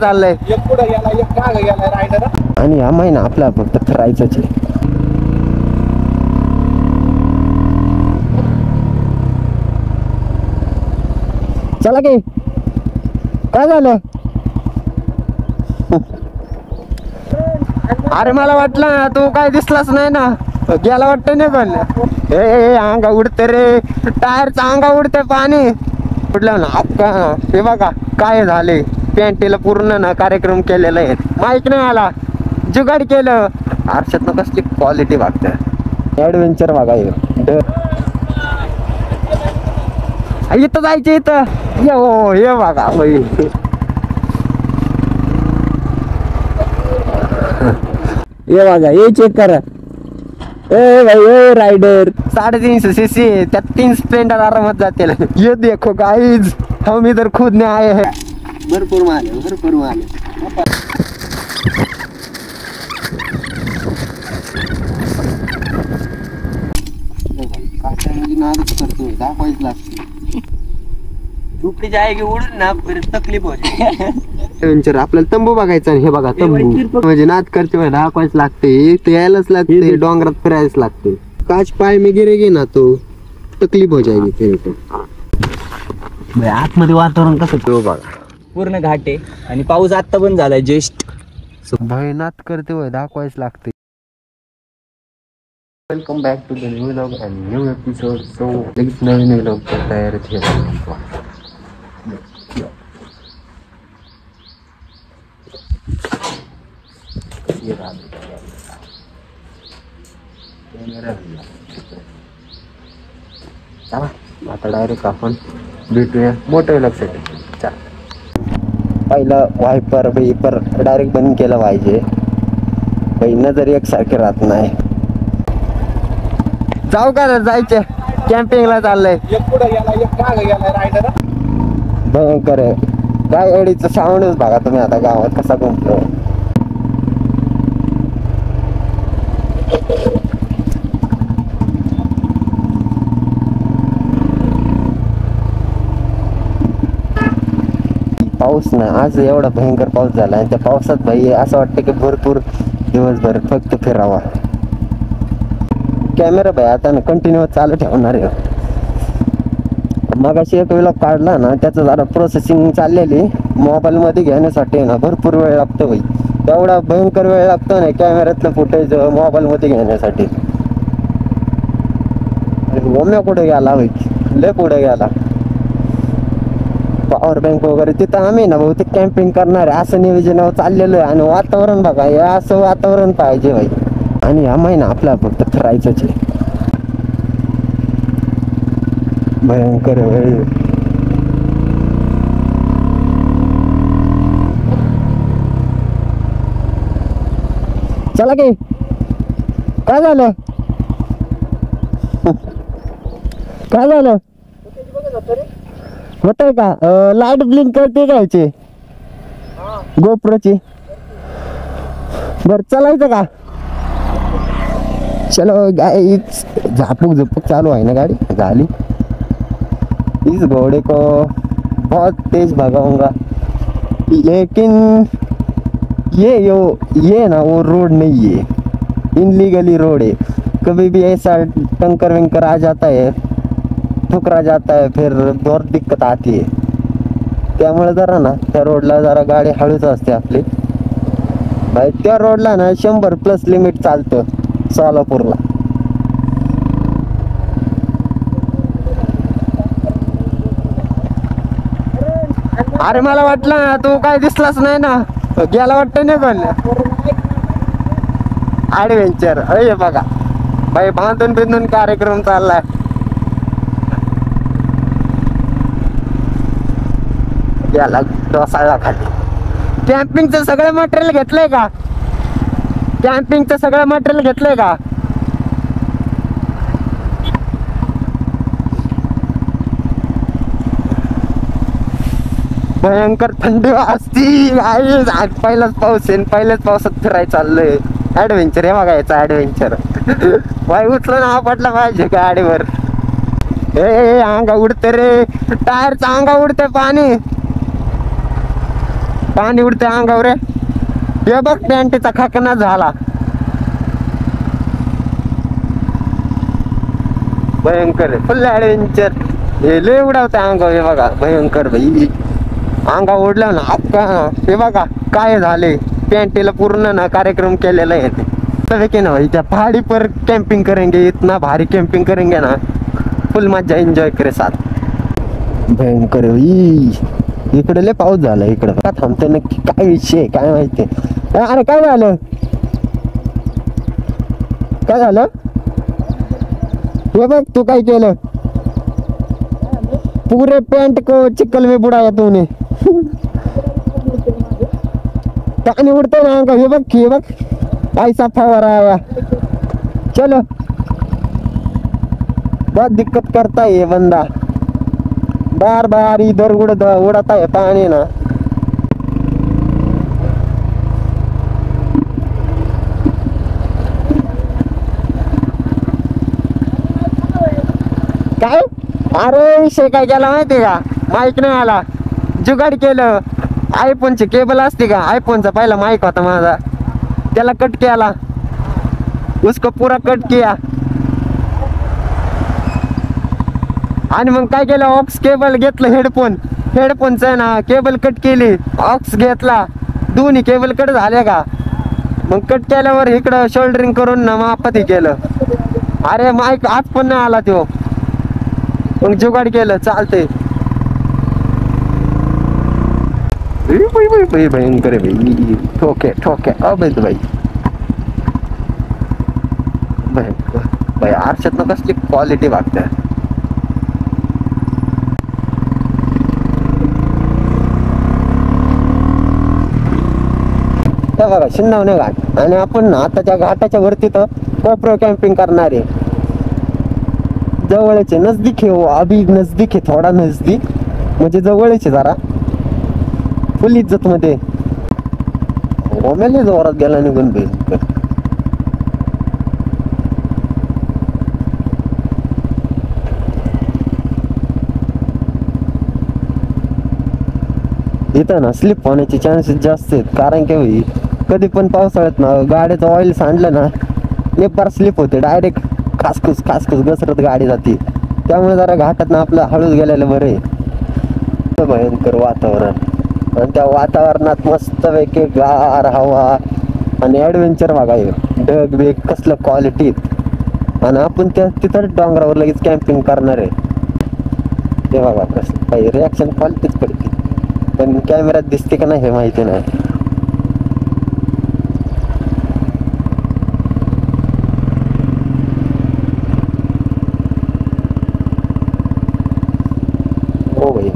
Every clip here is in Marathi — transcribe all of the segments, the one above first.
चाललंय आणि हा महिना आपला फक्त फिरायचंच आहे. चला की काय झालं? अरे मला वाटलं तू काय दिसलाच नाही ना, गेला वाटतं नाही पण. ए अंगा उडते रे, टायरचा अंगा उडते पाणी उडलं ना आपका. हे बघा काय झाले, पॅन्टीला पूर्ण ना कार्यक्रम केलेला आहे. माहित नाही आला, जुगाड केलं. आरशात ना कसली क्वालिटी वाटते. ऍडव्हेंचर बघा इथं जायचं इथं. हो हे बघा बाई, ये बघा ये चेक करा. ए भाई ए राइडर 350 सीसी, त्यात 3 स्प्लेंडर आरामात जातील. ये देखो गाइज, हम इधर कूदने आए हैं. भरपूर माल है, भरपूर माल है. दाखवायच लागते. झोपडी जाएगी उडून ना, फिर तकलीफ होते. आपल्याला तंबू बघायचा. हे बघा तंबू म्हणजे नाद करते, दाखवायच लागते. ते यायलाच लागते, डोंगरात फिरायच लागते. काच पाय में गिरेगी ना तो तकलीफ हो जाएगी फिर तो. आतमध्ये वातावरण कसं बघा, पूर्ण घाट आहे आणि पाऊस आता पण झालाय जस्ट. भयनाथ करते होय, दाखवायच लागते. Welcome back to the new vlog and new episode. So लगेच नवीन व्लॉग तयार चला आता डायरेक्ट आपण भेटूया मोठं लक्षात. पहिलं वायपर वेपर डायरेक्ट बंद केलं पाहिजे, नजर एकसारखे राहत नाही. जाऊ का जायचे, कॅम्पिंगला चाललंय. भयंकर काय एडीचं साऊंडच बघा तुम्ही आता गावात कसा घुमतो. पाऊस ना आज एवढा भयंकर पाऊस झाला, आणि त्या पावसात भाई असं वाटतं की भरपूर दिवसभर फक्त फिरावा. कॅमेरा भाई आता ना कंटिन्यू चालू ठेवणार आहे. मगाशी एक व्लॉग काढला ना, त्याचं जरा प्रोसेसिंग चाललेली मोबाईल मध्ये घेण्यासाठी ना भरपूर वेळ लागतो भाई. एवढा भयंकर वेळ लागतो ना कॅमेऱ्यातलं फुटेज मोबाईल मध्ये घेण्यासाठी. ओम्या पुढे गेला भाई, लय पुढे गेला. पॉवर बँक वगैरे तिथं आम्ही ना बहुतेक कॅम्पिंग करणार आहे असं नियोजन चाललेलं आहे. आणि वातावरण बघा, हे असं वातावरण पाहिजे भाई. आणि हा महिना आपला फक्त फिरायचंच आहे. भयंकर वेळ. चला की काय झालं, काय झालं होतंय का? लाईट ब्लिंक करते घ्यायची गोप्रोची. बर चालायचं का? चलो गाइस, झापूक झुपूक चालू है ना गाड़ी गाली. इस घोड़े को बहुत तेज भगाऊंगा, लेकिन ये ना वो रोड नहीं है, इनलीगली रोड है. कभी भी ऐसा टंकर वंकर आ जाता है, ठुकरा जाता है, फिर बहुत दिक्कत आती है. त्यामुळे जरा ना त्या रोडला जरा गाडी हळूच असते आपली भाई. त्या रोडला ना 100+ लिमिट चालतं सोलापूरला. अरे मला वाटलं तू काय दिसलाच नाही ना, गेला वाटतं नाही पण. ऍडव्हेंचर अरे बघा भाई, बांधून बिंदून कार्यक्रम चाललाय. याला डोसाळला खाली. कॅम्पिंगचं सगळं मटेरियल घेतलंय का? कॅम्पिंगचं सगळं मटेरियल घेतलंय का? भयंकर थंडी वाजती. पहिलाच पाऊस आहे, पहिल्याच पावसात फिरायला चाललंय. ऍडव्हेंचर हे बघा, याचा ऍडव्हेंचर भाई. उचलून हा पडला पाहिजे गाडीवर. अंगा उडते रे, टायरचा अंगा उडते, पाणी पाणी उडते अंगावर रे. हे बघ पॅन्टीचा खाकना झाला. भयंकर फुल ऍडव्हेंचर. हे लय उडवते अंगावर. हे बघा भयंकर भाई. अंगा उडलं ना अक्का. हे बघा काय झाले, पॅन्टीला पूर्ण ना कार्यक्रम केलेला आहे ते ना भाई. त्या पहाड़ी पर कैंपिंग करेंगे, इतना भारी कैंपिंग करेंगे ना, फुल मजा एंजॉय करे साथ. भयंकर भाई. इकडे लय पाऊस झाला इकडं. का थांबते नक्की, काय विषय काय माहिती. अरे काय झालं, काय झालं. हे बघ तू काय केलं, पूरे पैंट को चिकल में बुड़ाया तूने. पानी उड़ते ना अंगा. हे बघ ऐसा फवारा आया. चलो बहुत दिक्कत करता है ये बंदा, बार बार इधर उड़ाता है पानी ना. काय अरे विषय काय केला माहितीये का, माईक नाही आला, जुगाड केलं. आयफोनची केबल असते का, आयफोनचा पहिला माईक होता माझा, त्याला कट केला, उसको पूरा कट किया. आणि मग काय केलं, ऑक्स केबल घेतलं, हेडफोनच आहे ना केबल कट केली, ऑक्स घेतला, दोन्ही केबल कट झाले का. मग कट केल्यावर इकडं शोल्डरिंग करून ना मापाती केलं. अरे माईक आज पण नाही आला तो. मग जुगाड केलं, चालतंय. भयंकर भाई. ठोके अबे भाई. भाई आरशात ना कसली क्वालिटी वागते. बघा शिन्नवणे घाट. आणि आपण आता त्या घाटाच्या वरती तर कोपरो कॅम्पिंग करणार आहे. जवळच आहे, नजदीक आहे. अभी नजदीक आहे, थोडा नजदीक म्हणजे जवळच आहे जरा. फुल इज्जत मध्ये. ओमेले जोरात गेला निघून भयंकर. इथं ना स्लिप होण्याचे चान्सेस जास्त आहेत. कारण की कधी पण पावसाळ्यात ना गाडीचं ऑइल सांडलं ना, एक बार स्लिप होते, डायरेक्ट खासखुस घसरत गाडी जाते. त्यामुळे जरा घाटात ना आपलं हळूच गेलेलं बरं आहे. भयंकर वातावरण. आणि त्या वातावरणात मस्त पैकी गार हवा आणि ऍडव्हेंचर बघा. ढग बेग कसलं क्वालिटीत. आणि आपण त्या तिथं डोंगरावर लगेच कॅम्पिंग करणार आहे. ते बघा कसं काही रिॲक्शन क्वालिटीच पडते, पण कॅमेऱ्यात दिसते का नाही हे माहिती नाही. हो भाई.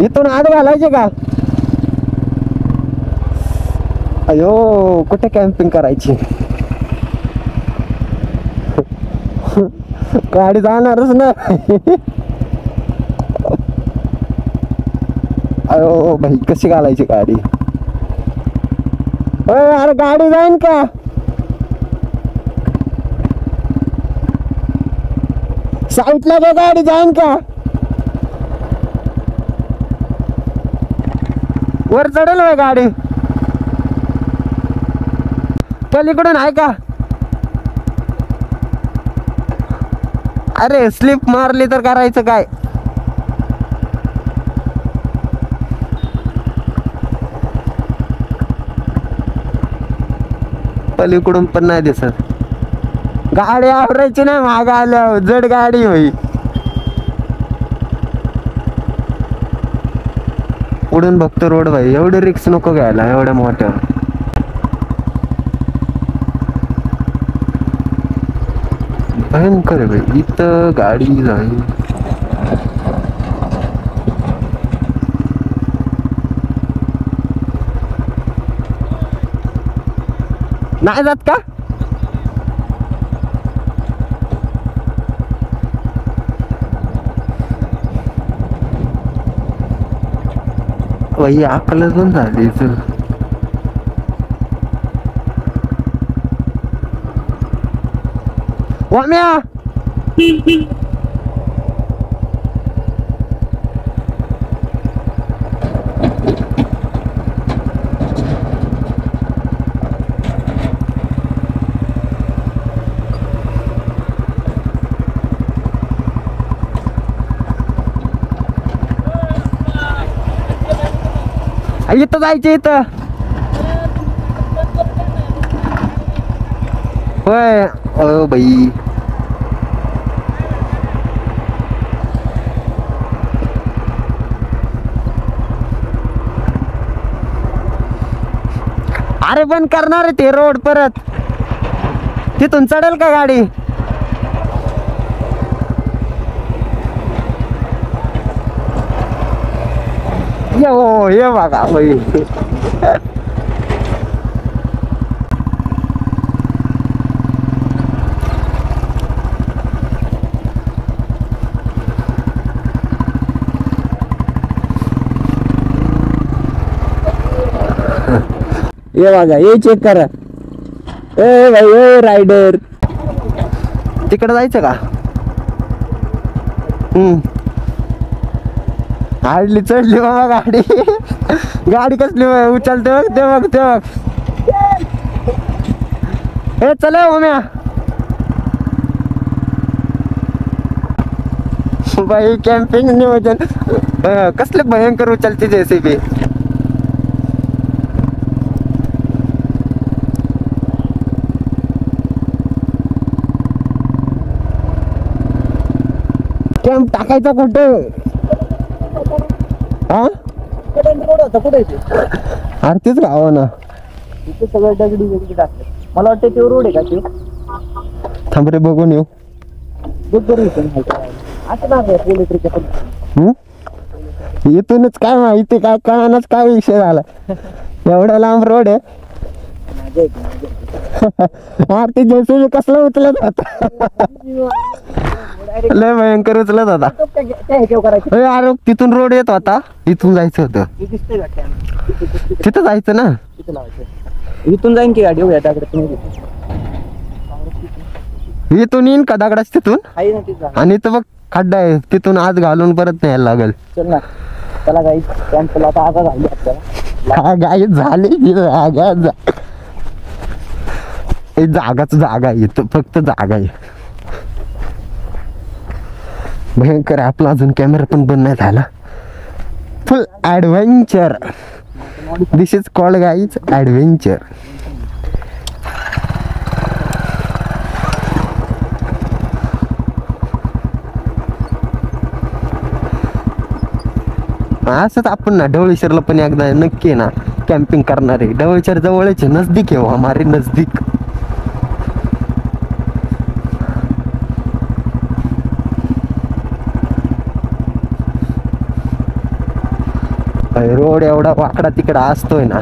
इथून आत घालायचे का. अयो कुठे कॅम्पिंग करायची. गाडी जाणारच ना. अयो भाई कशी घालायची गाडी. अरे गाडी जाईन का. साईडला बघ गाडी जाईन का. वर चढेल होय गाडी. पलीकडून आहे का. अरे स्लिप मारली तर करायचं काय. पलीकडून पण नाही दिसत. गाडी आवरायची नाही माग आल्या, जड गाडी होई. पुढून बघतो रोड भाई. एवढे रिक्स नको घ्यायला एवढ्या मोठ्या. भयंकर भाई. इथं गाडी जाईल. नाही जात का. बाई अकल पण झाली इथं. वाम्या इथं जायचे इथं. होय बाई अरे बंद करणार आहे ते रोड परत. तिथून चढेल का गाडी? ये बघा बाई. ये बघा, ये चेक करा. ए भाई ए रायडर, तिकडे जायचं का? हाडली चढली बाबा गाडी. गाडी कसली उचलते बघ ते बघ ते बघ. हे चला ओम्या. बाई कॅम्पिंग नियोजन कसले भयंकर उचलते जेसीबी. कॅम्प टाकायचा कुठं? हा अरे तेच गाव ना. इथे सगळं दगडी वगैरे टाकलं. मला वाटतं ते रोड आहे का ते? थांब रे बघून येऊ. इथूनच काय माहिती काय कळानच काय विषय झाला. एवढा लांब रोड आहे. अरे ते जेसीबी कसलं उचलत होता. लय भयंकर उचलत होता. अरे तिथून रोड येत होता. इथून जायचं होतं. तिथं जायचं ना. इथून जाईन की गाडी इथून येईन का दगडाच तिथून? आणि इथं बघ खड्डा आहे. तिथून आज घालून परत न्यायला लागेल. चल ना चला गाई. कॅम्पला आता आगा झाली आपल्याला. गाई झाली जागाच जागा आहे. इथं फक्त जागा आहे. भयंकर. आपला अजून कॅमेरा पण बंद नाही झाला. फुल adventure. This is called guys adventure. असंच आपण ना ढवळेश्वरला पण एकदा नक्की ना कॅम्पिंग करणार आहे. ढवळेश्वर जवळच आहे. नजदीक आहे हमारे नजदीक. रोड एवढा वाकडा तिकडा असतोय ना.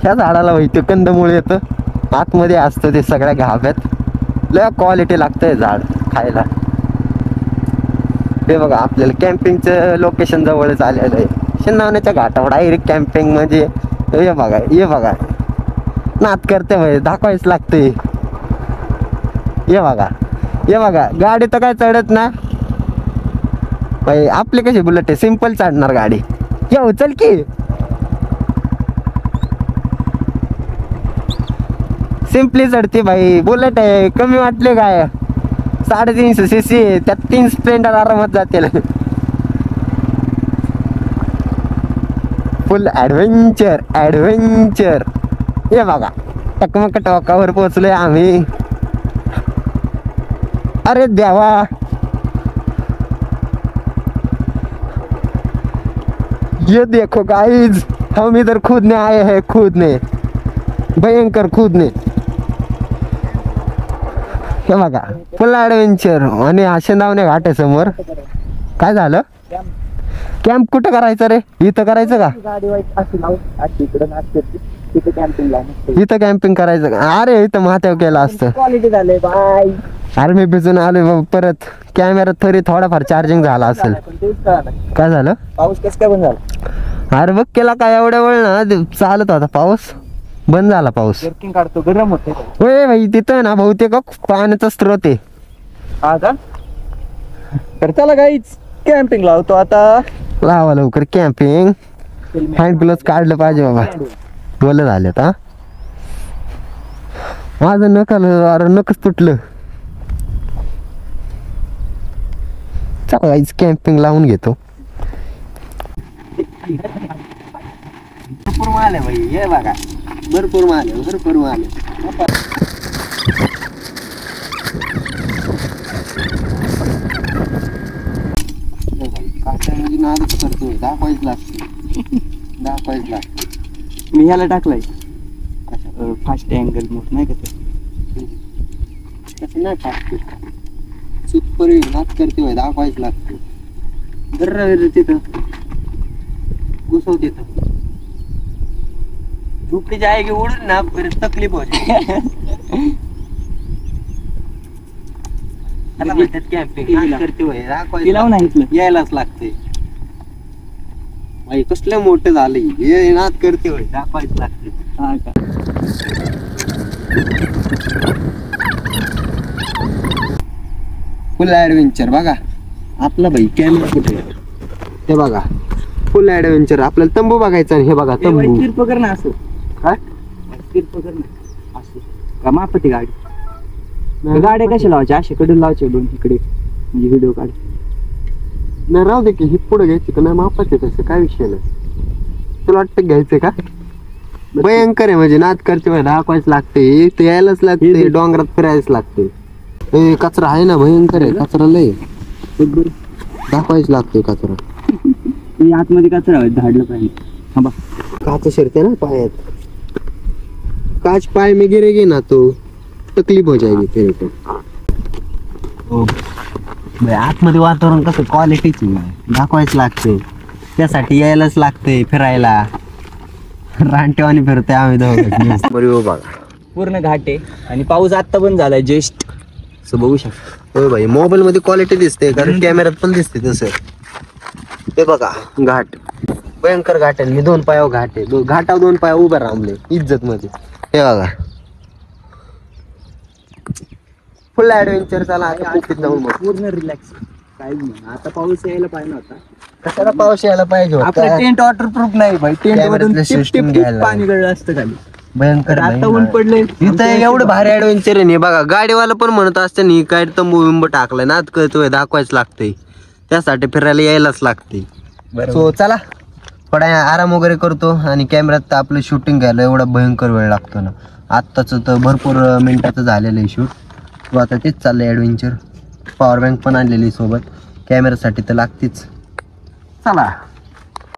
ह्या झाडाला माहिती कंदमुळे येतं. आतमध्ये असतं ते सगळ्या गाभ्यात. लय क्वालिटी लागतंय झाड खायला. हे बघा आपल्याला कॅम्पिंगचं लोकेशन जवळच आलेलं आहे. शिन्नवण्याच्या घाटावर डायरेक्ट कॅम्पिंग म्हणजे हे बघा नात करते भाई. दाखवायच लागते. हे बघा गाडी तर काय चढत ना भाई. आपली कशी बुलेट आहे सिंपल चढणार गाडी. येऊ चल की. सिंपली चढते भाई. बुलेट आहे कमी वाटले काय? 350 cc त्यात 3 स्प्लेंडर आरामात जातील. फुल ऍडव्हेंचर. हे बघा टकमक टोकावर पोहोचलोय आम्ही. अरे देवा. ये देखो गाइज हम इधर कूदने आए हैं. कूदने भयंकर कूदने. हे बघा फुल ऍडव्हेंचर. आणि शिंदावणे घाट आहे समोर. काय झालं? कॅम्प कुठं करायचं रे? इथं करायचं का? इथं कॅम्पिंग करायचं का? अरे इथं महात्याव केलं असतं. क्वालिटी झाले बाय. अरे मी भिजून आलोय बाबा, परत कॅमेरा तरी थोडाफार चार्जिंग झाला असेल. काय झालं? पाऊस कसं काय बंद झाला? अरे बघ केला काय एवढ्या वेळ ना चालत होता पाऊस, बंद झाला पाऊस. जर्किंग काढतो, गरम होते. होय भाई तिथं ना बहुतेक पाण्याचा स्रोत आहे. हा का? तर चला गाईच कॅम्पिंग लावतो आता. लावा लवकर कॅम्पिंग. हँड ग्लोव्ह काढलं पाहिजे बाबा, डोले झालेत. हा माझं अरे नकच तुटलं. चला गाईच कॅम्पिंग लावून घेतो. भरपूर माल आहे भाई, हे बघा भरपूर माल आहे, भरपूर माल आहे. नादच करतोय, दाखवायच लागते. मी ह्याला टाकलाय फास्ट अँगल मोड नाही का ते? तसं नाही टाकतो, सुपर नाच करते होय, दाखवायच लागते. दर्रा तिथं घुसव तिथं झोपडी जाएगी उडून ना, फिर तकलीफ हो जाए. कॅम्पिंग करते होय, दाखवायच यायलाच लागते. भाई कसले मोठे झाले हे, नाद करते होय, दाखवायच लागते. हा का? फुल ऍडव्हेंचर बघा आपला भाई. कॅमेरा कुठे ते बघा, फुल ऍडव्हेंचर. आपल्याला तंबू बघायचा. हे बघा तंबू. स्पीड पकड ना असं. काय स्पीड पकड ना असं का? मापती गाडी. गाड्या कशा लावायच्या? अशा कडून लावायचे दोन इकडे, म्हणजे व्हिडिओ काढ. नाही राहू दे की, ही पुढे घ्यायची का नाही? मापाचे तसं काय विषय नाही. तुला वाटतं घ्यायचंय का? भयंकर आहे म्हणजे, नाद करते दाखवायच लागते. ते यायलाच लागते, डोंगरात फिरायच लागते. ए कचरा आहे ना, भयंकर आहे कचरा लय, दाखवायच लागते कचरा. आतमध्ये कचरा धाडलं पाहिजे. हा बा काच शिरते ना पायात, काच पाय में गिरेगी ना तो तकलीफ हो जाएगी तेरे को. आतमध्ये वातावरण कसं क्वालिटीच दाखवायच लागते, त्यासाठी यायलाच लागते फिरायला. रानटेवानी फिरते आम्ही दोघं. बघा पूर्ण घाट आहे आणि पाऊस आता बंद झालाय जस्ट, असं बघू शकतो. हो भाई, मोबाईल मध्ये क्वालिटी दिसते, कारण कॅमेऱ्यात पण दिसते तसं. ते बघा घाट, भयंकर घाट आहे. मी 2 पायावर घाट आहे, घाटावर 2 पाय उभे राहले इज्जत मध्ये. हे बघा फुल ऍडव्हेंचर. चला आता कुठे जाऊन पूर्ण रिलॅक्स. काय आता पाऊस यायला पाहिजे होता. कशाला पाऊस यायला पाहिजे आपलं टेंट वॉटरप्रूफ नाही भाई. टेंट मधून Camera tip system tip tip घ्यायला. पाणी गळलं असतं खाली. भयंकर आता ऊन पडलंय इथं एवढं भारी ऍडव्हेंचर आहे. बघा गाडीवाला पण म्हणत असते नी, काय तंबू बिंबू टाकलाय, नाद करतोय, दाखवायच लागते. त्यासाठी फिरायला यायलाच लागते. सो चला थोडा आराम वगैरे करतो, आणि कॅमेऱ्यात आपलं शूटिंग घ्यायला एवढा भयंकर वेळ लागतो ना. आत्ताच तर भरपूर मिनिटाचं झालेलं आहे शूट. तो आता तेच चाललंय ॲडव्हेंचर. पॉवर बँक पण आणलेली सोबत, कॅमेऱ्यासाठी तर लागतीच. चला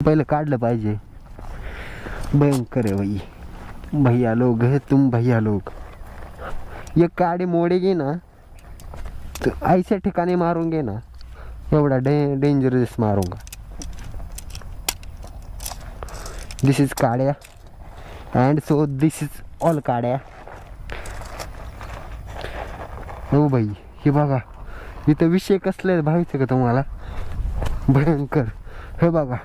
पहिलं काढलं पाहिजे. भयंकर आहे भाई, भैया लोग है तुम, भैया लोग. ये गाड़ी मोड़ेगी ना तो ऐसे ठिकाणी मारूंगे ना, एवढा डेंजरस मारूंगा. दिस इज काड्या and so this is all काड्या. हो भाई हे बघा, इथं विषय कसले भावायचं का तुम्हाला? भयंकर. हे बघा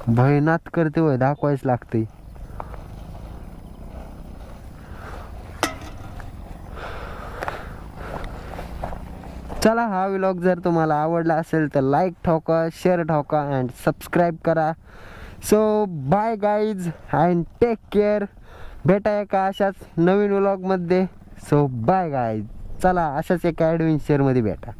भयनात करते होय, दाखवायच लागते. चला हा व्लॉग जर तुम्हाला आवडला असेल तर लाईक ठोका, शेअर ठोका अँड सबस्क्राईब करा. So bye guys and take care. भेटा एका अशाच नवीन व्लॉगमध्ये. So bye guys. चला अशाच एका ॲडव्हेंचरमध्ये भेटा.